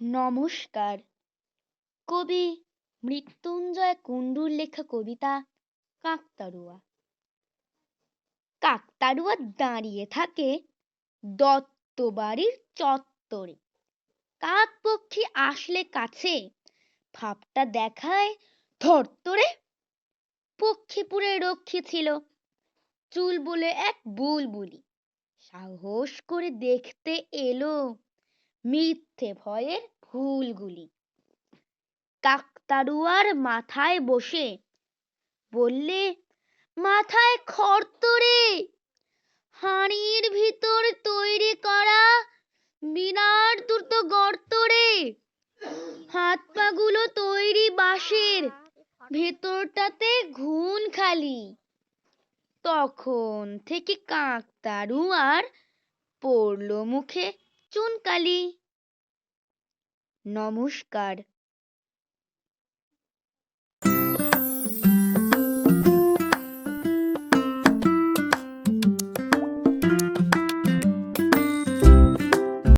নমস্কার। কবি মৃত্যুঞ্জয় কুণ্ডুর লেখা কবিতা কাকতাড়ুয়া। কাকতাড়ুয়া দাঁড়িয়ে থাকে দত্তবাড়ির চত্বরে। কাক পক্ষী আসলে কাছে ভাবটা দেখায় থরথরে। পক্ষীপুরে রক্ষী ছিল চুল বলে এক বুলবুলি, সাহস করে দেখতে এলো মিথ্যে ভয়ের ভুলগুলি। কাকতাড়ুয়ার মাথায় বসে বললে, মাথায় খড়তরে, হাঁড়ির ভিতর তৈরি করা বিরাট দুটো গর্ত রে। হাত পাগুলো তৈরি বাঁশের, ভেতরটাতে ঘুন খালি। তখন থেকে কাকতাড়ুয়ার পড়ল মুখে চুনকালি। নমস্কার।